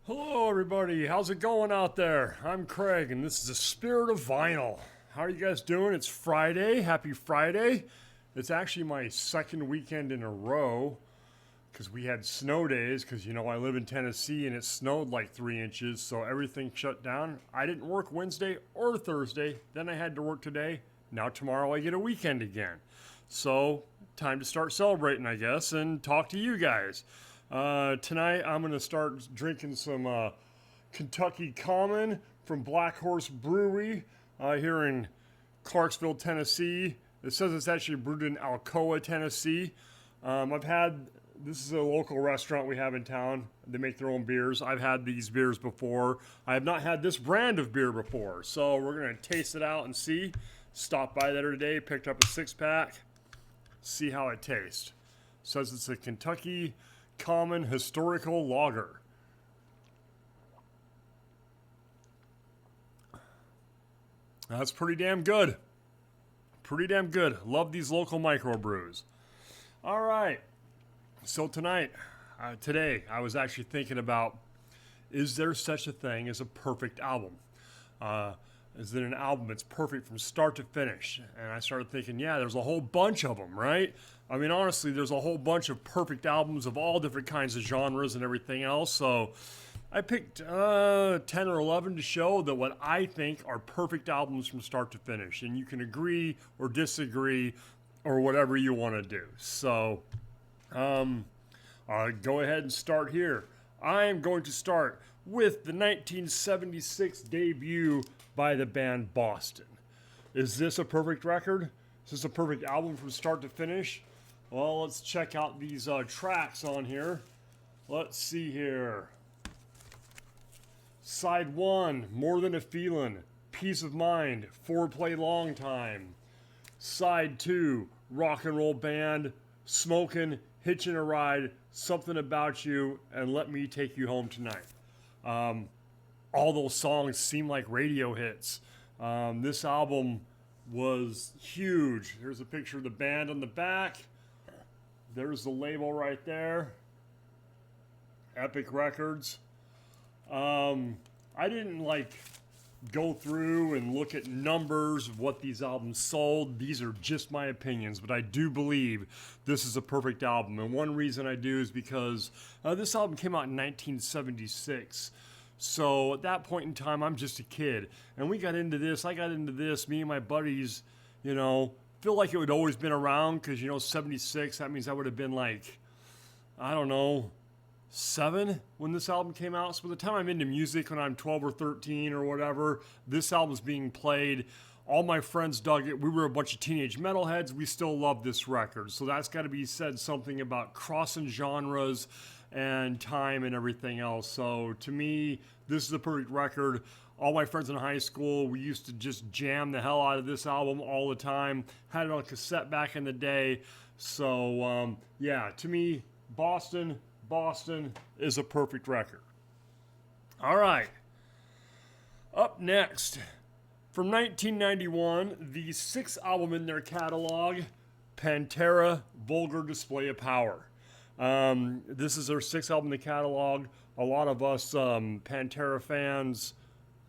Hello, everybody. How's it going out there? I'm Craig, and this is the Spirit of Vinyl. How are you guys doing? It's Friday. Happy Friday. It's actually my second weekend in a row because we had snow days. Because, I live in Tennessee and it snowed like 3 inches, so everything shut down. I didn't work Wednesday or Thursday. Then I had to work today. Now, tomorrow, I get a weekend again. So, time to start celebrating, I guess, and talk to you guys. Tonight I'm going to start drinking some Kentucky Common from Black Horse Brewery here in Clarksville, Tennessee. It says it's actually brewed in Alcoa, Tennessee. This is a local restaurant we have in town. They make their own beers. I've had these beers before. I have not had this brand of beer before. So we're going to taste it out and see. Stopped by there today, picked up a 6-pack, see how it tastes. It says it's a Kentucky Common Historical Lager. That's pretty damn good. Pretty damn good. Love these local microbrews. All right. So today, I was actually thinking about, is there such a thing as a perfect album? Is it an album that's perfect from start to finish? And I started thinking, yeah, there's a whole bunch of them, right? I mean, honestly, there's a whole bunch of perfect albums of all different kinds of genres and everything else. So I picked 10 or 11 to show that what I think are perfect albums from start to finish. And you can agree or disagree or whatever you want to do. So I'll go ahead and start here. I am going to start with the 1976 debut by the band Boston. Is this a perfect record? Is this a perfect album from start to finish? Well, let's check out these tracks on here. Let's see here. Side 1, More Than a Feelin', Peace of Mind, Foreplay Long Time. Side 2, Rock and Roll Band, Smokin', Hitchin' a Ride, Something About You, and Let Me Take You Home Tonight. All those songs seem like radio hits. This album was huge. Here's a picture of the band on the back. There's the label right there. Epic Records. I didn't go through and look at numbers of what these albums sold. These are just my opinions, but I do believe this is a perfect album. And one reason I do is because this album came out in 1976. So at that point in time, I'm just a kid. And I got into this, me and my buddies, feel like it would always been around because, 76, that means I would have been I don't know, 7 when this album came out. So by the time I'm into music, when I'm 12 or 13 or whatever, this album's being played. All my friends dug it. We were a bunch of teenage metalheads. We still love this record. So that's got to be said something about crossing genres and time and everything else. So to me, this is a perfect record. All my friends in high school, we used to just jam the hell out of this album all the time. Had it on cassette back in the day. So yeah, to me, Boston is a perfect record. All right. Up next, from 1991, the 6th album in their catalog, Pantera, Vulgar Display of Power. This is their 6th album in the catalog. A lot of us Pantera fans,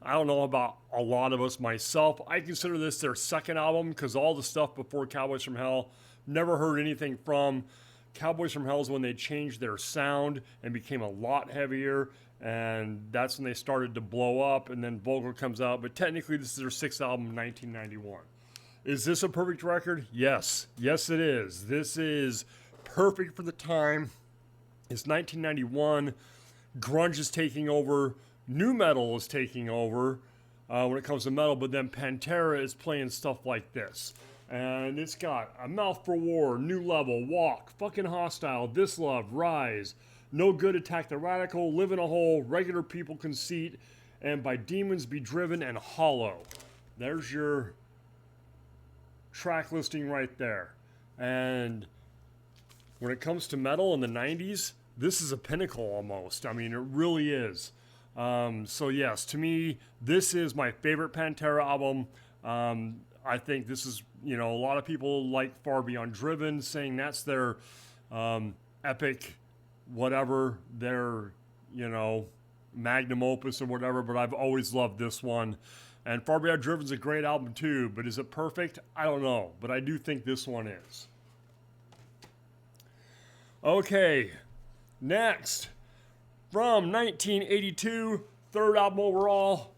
I don't know about a lot of us, myself, I consider this their 2nd album because all the stuff before Cowboys from Hell, never heard anything from. Cowboys from Hell is when they changed their sound and became a lot heavier, and that's when they started to blow up, and then Vulgar comes out. But technically, this is their 6th album, 1991. Is this a perfect record? Yes. Yes, it is. This is perfect for the time. It's 1991. Grunge is taking over. Nu metal is taking over when it comes to metal, but then Pantera is playing stuff like this. And it's got A Mouth for War, New Level, Walk, Fucking Hostile, This Love, Rise, No Good, Attack the Radical, Live in a Hole, Regular People Conceit, and By Demons Be Driven, and Hollow. There's your track listing right there. And when it comes to metal in the 90s, this is a pinnacle almost. I mean, it really is. So yes, to me, this is my favorite Pantera album. I think this is, a lot of people like Far Beyond Driven, saying that's their epic, whatever, their, magnum opus or whatever, but I've always loved this one. And Far Beyond Driven's a great album too, but is it perfect? I don't know, but I do think this one is. Okay, next, from 1982, third album overall,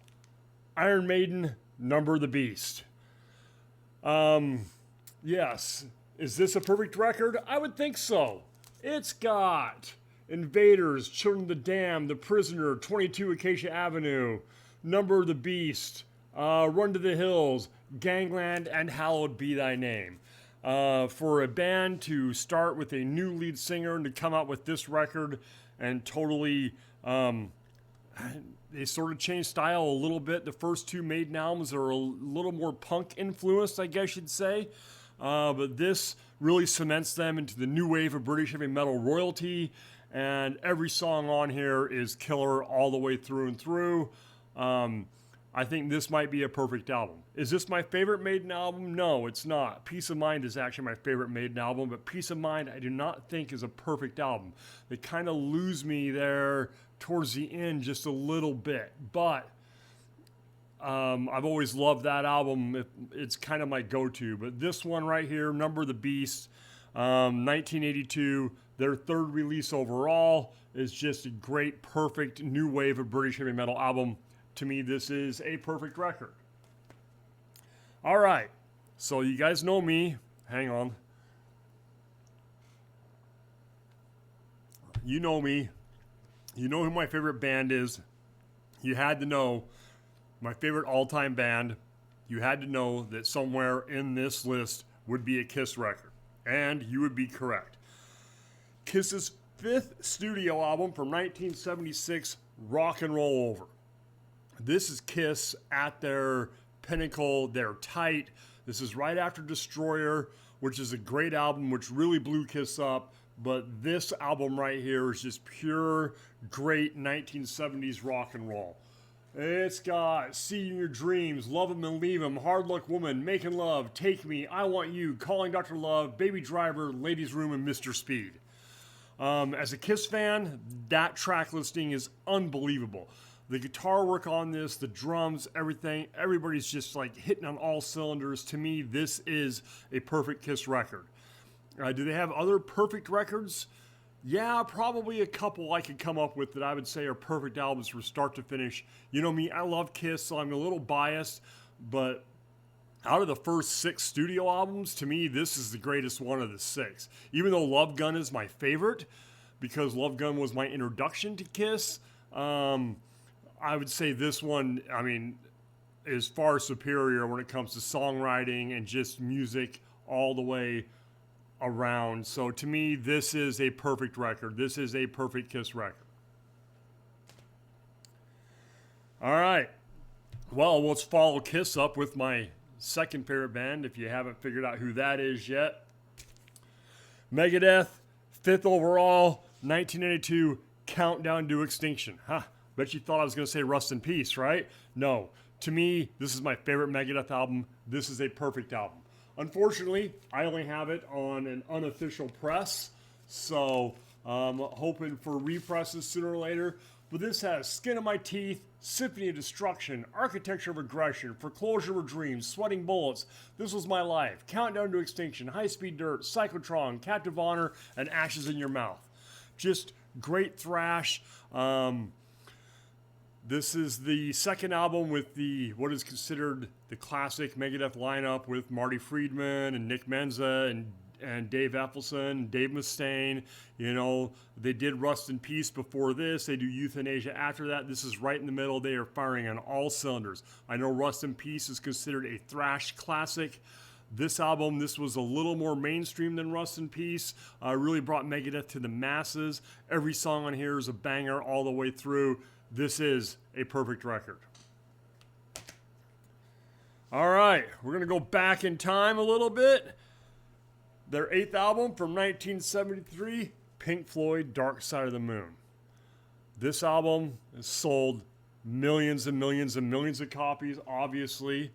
Iron Maiden, Number of the Beast. Yes, is this a perfect record? I would think so. It's got Invaders, Children of the Damned, The Prisoner, 22 Acacia Avenue, Number of the Beast, Run to the Hills, Gangland, and Hallowed Be Thy Name. For a band to start with a new lead singer and to come out with this record and totally, they sort of changed style a little bit. The first two Maiden albums are a little more punk influenced, I guess you'd say. But this really cements them into the new wave of British heavy metal royalty. And every song on here is killer all the way through and through. I think this might be a perfect album. Is this my favorite Maiden album? No, it's not. Peace of Mind is actually my favorite Maiden album, but Peace of Mind I do not think is a perfect album. They kind of lose me there towards the end just a little bit, but I've always loved that album. It's kind of my go-to, but this one right here, Number of the Beast, 1982, their third release overall, is just a great, perfect new wave of British heavy metal album. To me, this is a perfect record. All right, so you guys know me. Hang on. You know me. You know who my favorite band is. You had to know my favorite all-time band. You had to know that somewhere in this list would be a Kiss record. And you would be correct. Kiss's fifth studio album from 1976, Rock and Roll Over. This is Kiss at their pinnacle. They're tight. This is right after Destroyer, which is a great album, which really blew Kiss up. But this album right here is just pure, great 1970s rock and roll. It's got See You in Your Dreams, Love 'Em and Leave 'Em, Hard Luck Woman, Making Love, Take Me, I Want You, Calling Dr. Love, Baby Driver, Ladies Room, and Mr. Speed. As a Kiss fan, that track listing is unbelievable. The guitar work on this, the drums, everything, everybody's just like hitting on all cylinders. To me, this is a perfect Kiss record. Do they have other perfect records? Yeah, probably a couple I could come up with that I would say are perfect albums from start to finish. You know me, I love Kiss, so I'm a little biased, but out of the first 6 studio albums, to me, this is the greatest one of the 6. Even though Love Gun is my favorite, because Love Gun was my introduction to Kiss, I would say this one, I mean, is far superior when it comes to songwriting and just music all the way around. So to me, this is a perfect record. This is a perfect Kiss record. All right. Well, let's follow Kiss up with my second favorite band, if you haven't figured out who that is yet. Megadeth, 5th overall, 1982, Countdown to Extinction. Bet you thought I was going to say Rust in Peace, right? No. To me, this is my favorite Megadeth album. This is a perfect album. Unfortunately, I only have it on an unofficial press, so I'm hoping for represses sooner or later. But this has Skin of My Teeth, Symphony of Destruction, Architecture of Aggression, Foreclosure of Dreams, Sweating Bullets, This Was My Life, Countdown to Extinction, High Speed Dirt, Psychotron, Captive Honor, and Ashes in Your Mouth. Just great thrash. This is the second album with what is considered the classic Megadeth lineup with Marty Friedman and Nick Menza and Dave Epfelson and Dave Mustaine. You know, they did Rust in Peace before this. They do Euthanasia after that. This is right in the middle. They are firing on all cylinders. I know Rust in Peace is considered a thrash classic. This album, this was a little more mainstream than Rust in Peace. Really brought Megadeth to the masses. Every song on here is a banger all the way through. This is a perfect record. All right, we're going to go back in time a little bit. Their 8th album from 1973, Pink Floyd, Dark Side of the Moon. This album has sold millions and millions and millions of copies, obviously.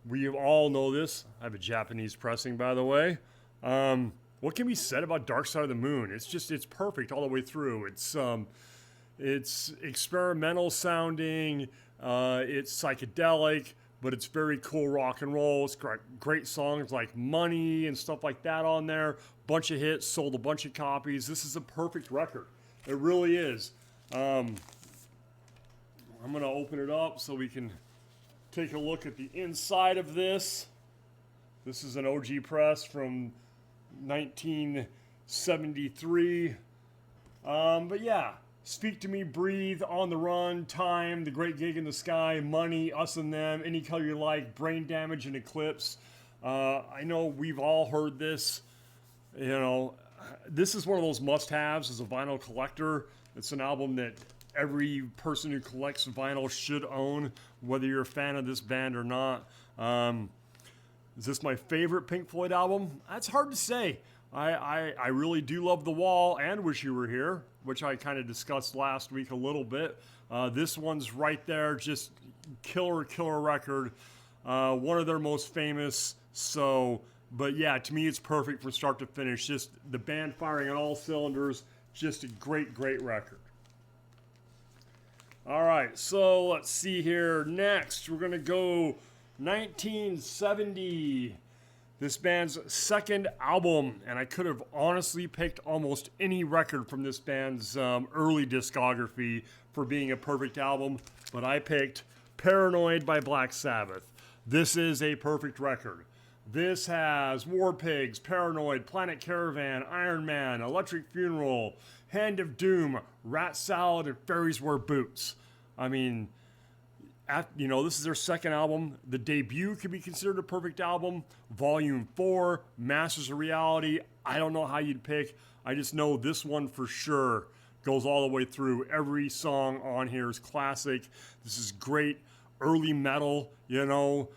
We all know this. I have a Japanese pressing, by the way. What can be said about Dark Side of the Moon? It's perfect all the way through. It's It's experimental sounding, it's psychedelic, but it's very cool rock and roll. It's great songs like Money and stuff like that on there. Bunch of hits, sold a bunch of copies. This is a perfect record. It really is. I'm going to open it up so we can take a look at the inside of this. This is an OG press from 1973. But yeah, Speak to Me, Breathe, On the Run, Time, The Great Gig in the Sky, Money, Us and Them, Any Color You Like, Brain Damage, and Eclipse. I know we've all heard this. You know, this is one of those must-haves as a vinyl collector. It's an album that every person who collects vinyl should own, whether you're a fan of this band or not. Is this my favorite Pink Floyd album? That's hard to say. I really do love The Wall and Wish You Were Here, which I kind of discussed last week a little bit. This one's right there, just killer record. One of their most famous. But yeah, to me it's perfect from start to finish. Just the band firing on all cylinders. Just a great record. All right, so let's see here. Next, we're going to go 1970. This band's second album, and I could have honestly picked almost any record from this band's early discography for being a perfect album, but I picked Paranoid by Black Sabbath. This is a perfect record. This has War Pigs, Paranoid, Planet Caravan, Iron Man, Electric Funeral, Hand of Doom, Rat Salad, and Fairies Wear Boots. I mean, this is their second album. The debut could be considered a perfect album. Volume 4, Masters of Reality. I don't know how you'd pick. I just know this one for sure goes all the way through. Every song on here is classic. This is great early metal, whether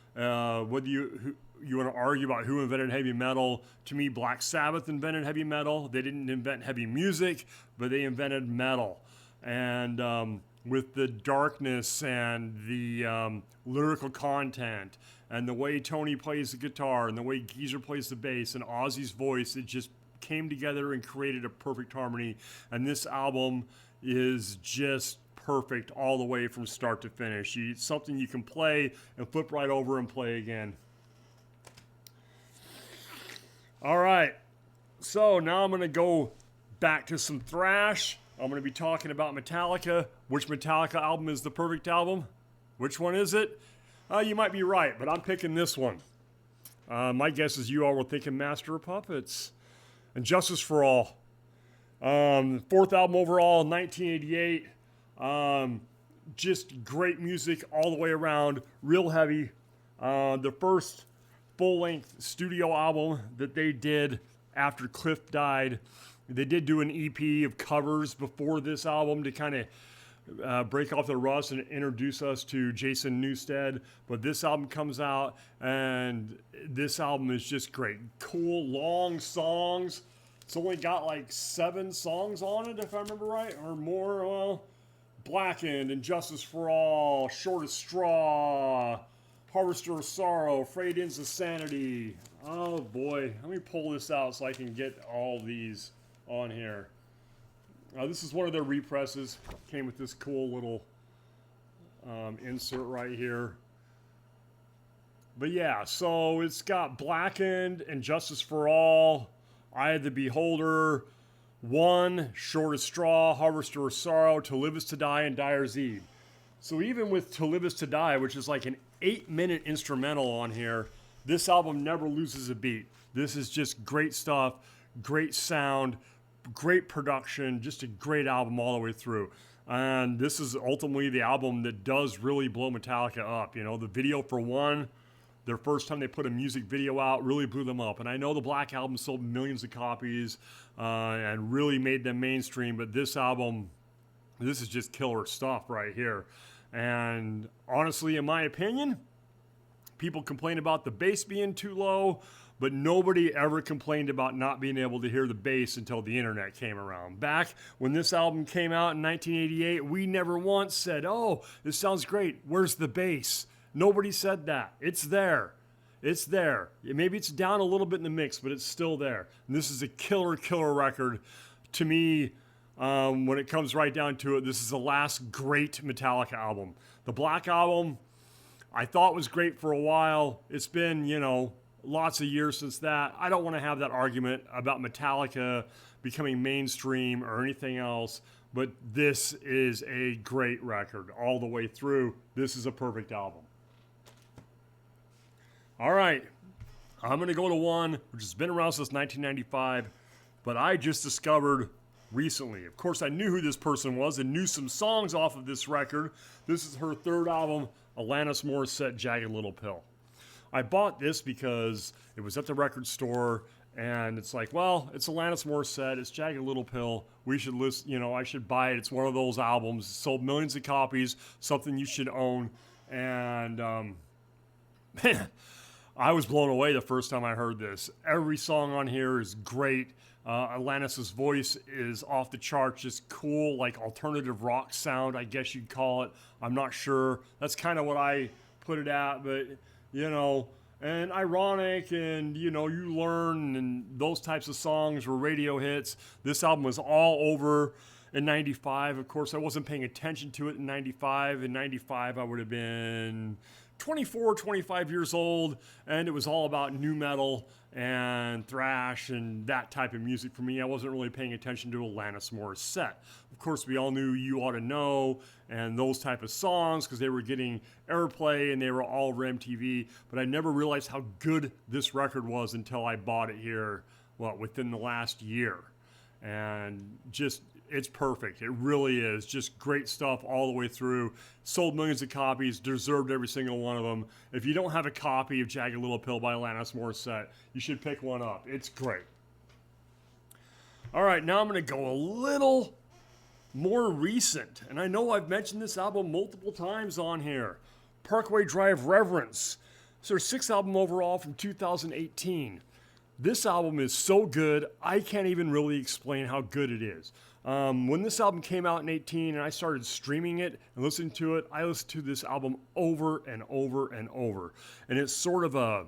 you want to argue about who invented heavy metal. To me, Black Sabbath invented heavy metal. They didn't invent heavy music, but they invented metal. And with the darkness and the lyrical content and the way Tony plays the guitar and the way Geezer plays the bass and Ozzy's voice, it just came together and created a perfect harmony. And this album is just perfect all the way from start to finish. It's something you can play and flip right over and play again. All right, so now I'm going to go back to some thrash. I'm going to be talking about Metallica. Which Metallica album is the perfect album? Which one is it? You might be right, but I'm picking this one. My guess is you all were thinking Master of Puppets and Justice for All. Fourth album overall, 1988. Just great music all the way around, real heavy. The first full-length studio album that they did after Cliff died. They did do an EP of covers before this album to kind of break off the rust and introduce us to Jason Newsted. But this album comes out, and this album is just great. Cool, long songs. It's only got like 7 songs on it, if I remember right, or more. Well, Blackened, Injustice for All, Shortest Straw, Harvester of Sorrow, Frayed Ends of Sanity. Oh boy, let me pull this out so I can get all these on here. This is one of their represses. Came with this cool little insert right here. But yeah, so it's got Blackened, Injustice for All, Eye of the Beholder, One, Shortest Straw, Harvester of Sorrow, To Live Is to Die, and Dyer's Eve. So even with To Live Is to Die, which is like an 8-minute instrumental on here, this album never loses a beat. This is just great stuff, great sound, great production, just a great album all the way through. And this is ultimately the album that does really blow Metallica up. The video for One, their first time they put a music video out, really blew them up. And I know the Black Album sold millions of copies and really made them mainstream, but this album, this is just killer stuff right here. And honestly, in my opinion, people complain about the bass being too low, but nobody ever complained about not being able to hear the bass until the internet came around. Back when this album came out in 1988, we never once said, "Oh, this sounds great. Where's the bass?" Nobody said that. It's there. It's there. Maybe it's down a little bit in the mix, but it's still there. And this is a killer record. To me, when it comes right down to it, this is the last great Metallica album. The Black Album, I thought was great for a while. It's been, lots of years since that. I don't want to have that argument about Metallica becoming mainstream or anything else, but this is a great record all the way through. This is a perfect album. All right, I'm going to go to one which has been around since 1995, but I just discovered recently. Of course, I knew who this person was and knew some songs off of this record. This is her third album, Alanis Morissette, Jagged Little Pill. I bought this because it was at the record store, and it's like, well, it's Alanis Morissette, it's Jagged Little Pill, we should listen, I should buy it. It's one of those albums, it sold millions of copies, something you should own, and man, I was blown away the first time I heard this. Every song on here is great. Alanis's voice is off the charts, just cool, like alternative rock sound, I guess you'd call it. I'm not sure. That's kind of what I put it at, but, and ironic, and, you learn, and those types of songs were radio hits. This album was all over in 95. Of course, I wasn't paying attention to it in 95. In 95, I would have been 24, 25 years old, and it was all about nu metal and thrash and that type of music for me. I wasn't really paying attention to Alanis Morissette. Of course, we all knew You Ought to Know and those type of songs because they were getting airplay and they were all over MTV, but I never realized how good this record was until I bought it here, within the last year. And just, it's perfect. It really is. Just great stuff all the way through. Sold millions of copies, deserved every single one of them. If you don't have a copy of Jagged Little Pill by Alanis Morissette, you should pick one up. It's great. All right, now I'm going to go a little more recent. And I know I've mentioned this album multiple times on here. Parkway Drive Reverence. It's their sixth album overall from 2018. This album is so good, I can't even really explain how good it is. When this album came out in 18 and I started streaming it and listening to it, I listened to this album over and over and over. And it's sort of a,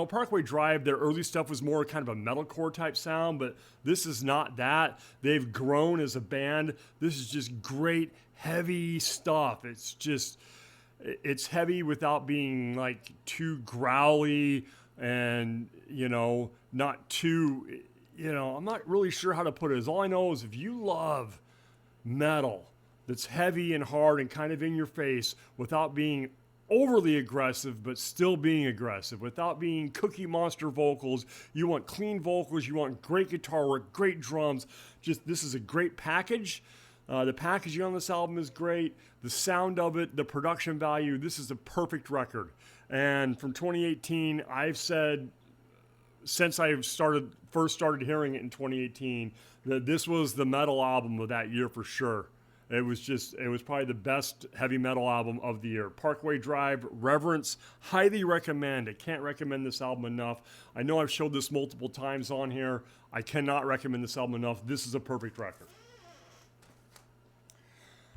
Parkway Drive, their early stuff was more kind of a metalcore type sound, but this is not that. They've grown as a band. This is just great, heavy stuff. It's heavy without being like too growly and, not too, I'm not really sure how to put it. All I know is if you love metal that's heavy and hard and kind of in your face without being overly aggressive, but still being aggressive, without being Cookie Monster vocals, you want clean vocals, you want great guitar work, great drums, this is a great package. The packaging on this album is great. The sound of it, the production value, this is a perfect record. And from 2018, I've said, since I first started hearing it in 2018, that this was the metal album of that year for sure. It was probably the best heavy metal album of the year. Parkway Drive, Reverence, highly recommend. I can't recommend this album enough. I know I've showed this multiple times on here. I cannot recommend this album enough. This is a perfect record.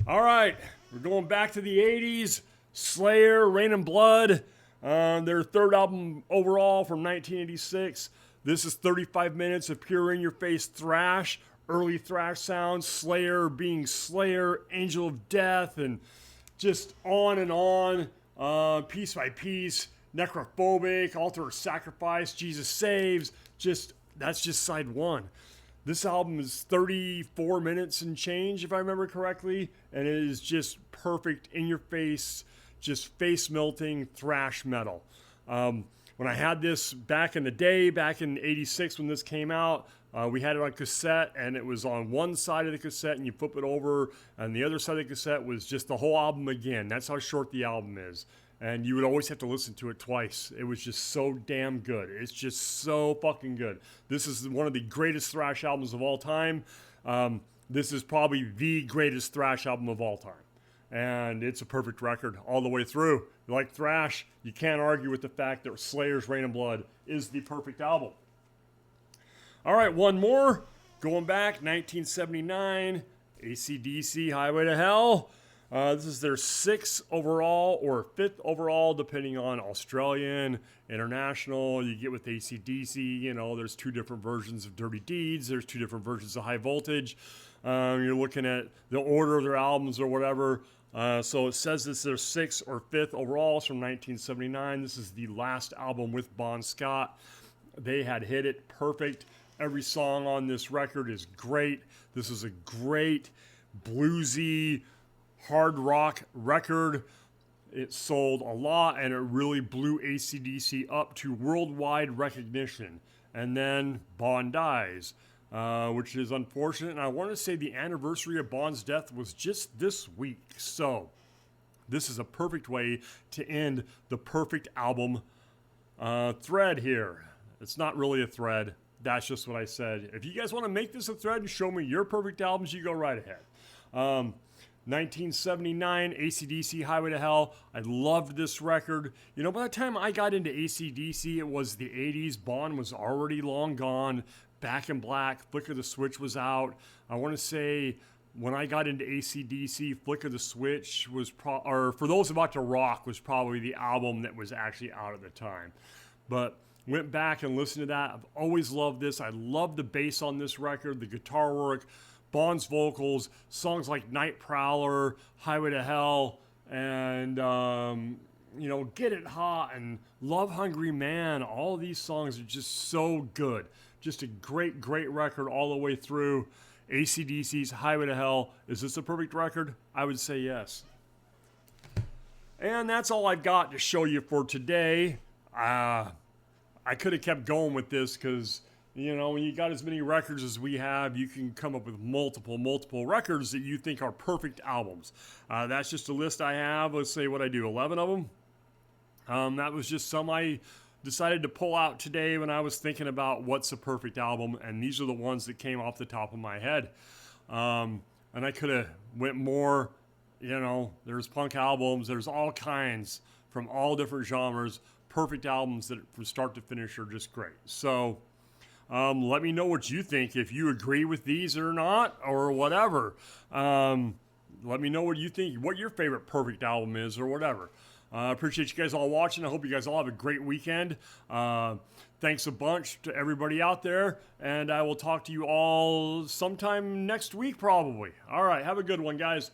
All right, we're going back to the 80s. Slayer, Rain and Blood. Their third album overall from 1986. This is 35 minutes of pure in-your-face thrash, early thrash sounds, Slayer being Slayer, Angel of Death, and just on and on, piece by piece, Necrophobic, Altar of Sacrifice, Jesus Saves, that's just side one. This album is 34 minutes and change, if I remember correctly, and it is just perfect, in-your-face, just face-melting thrash metal. When I had this back in the day, back in 86 when this came out, we had it on cassette, and it was on one side of the cassette, and you flip it over, and the other side of the cassette was just the whole album again. That's how short the album is. And you would always have to listen to it twice. It was just so damn good. It's just so fucking good. This is one of the greatest thrash albums of all time. This is probably the greatest thrash album of all time. And it's a perfect record all the way through. You like thrash, you can't argue with the fact that Slayer's Rain and Blood is the perfect album. All right, one more. Going back, 1979, AC/DC, Highway to Hell. This is their sixth overall or fifth overall, depending on Australian, international. You get with AC/DC, there's two different versions of Dirty Deeds. There's two different versions of High Voltage. You're looking at the order of their albums or whatever. So it says this is their 6th or 5th overall. It's from 1979. This is the last album with Bon Scott. They had hit it perfect. Every song on this record is great. This is a great bluesy hard rock record. It sold a lot and it really blew AC/DC up to worldwide recognition. And then Bon dies, which is unfortunate. And I want to say the anniversary of Bon's death was just this week. So this is a perfect way to end the perfect album thread here. It's not really a thread. That's just what I said. If you guys want to make this a thread and show me your perfect albums, you go right ahead. 1979, AC/DC, Highway to Hell. I loved this record. You know, by the time I got into AC/DC, it was the 80s. Bon was already long gone. Back in Black, Flick of the Switch was out. I want to say when I got into AC/DC, Flick of the Switch was, or For Those About to Rock was probably the album that was actually out at the time. But went back and listened to that. I've always loved this. I love the bass on this record, the guitar work, Bon's vocals, songs like Night Prowler, Highway to Hell, and, Get It Hot and Love Hungry Man. All of these songs are just so good. Just a great, great record all the way through. AC/DC's Highway to Hell. Is this a perfect record? I would say yes. And that's all I've got to show you for today. I could have kept going with this because, when you got as many records as we have, you can come up with multiple records that you think are perfect albums. That's just a list I have. Let's say what I do, 11 of them. That was just some I decided to pull out today when I was thinking about what's a perfect album, and these are the ones that came off the top of my head. And I could have went more, there's punk albums, there's all kinds from all different genres. Perfect albums that from start to finish are just great. So let me know what you think, if you agree with these or not, or whatever. Let me know what you think, what your favorite perfect album is, or whatever. I appreciate you guys all watching. I hope you guys all have a great weekend. Thanks a bunch to everybody out there, and I will talk to you all sometime next week probably. All right, have a good one, guys.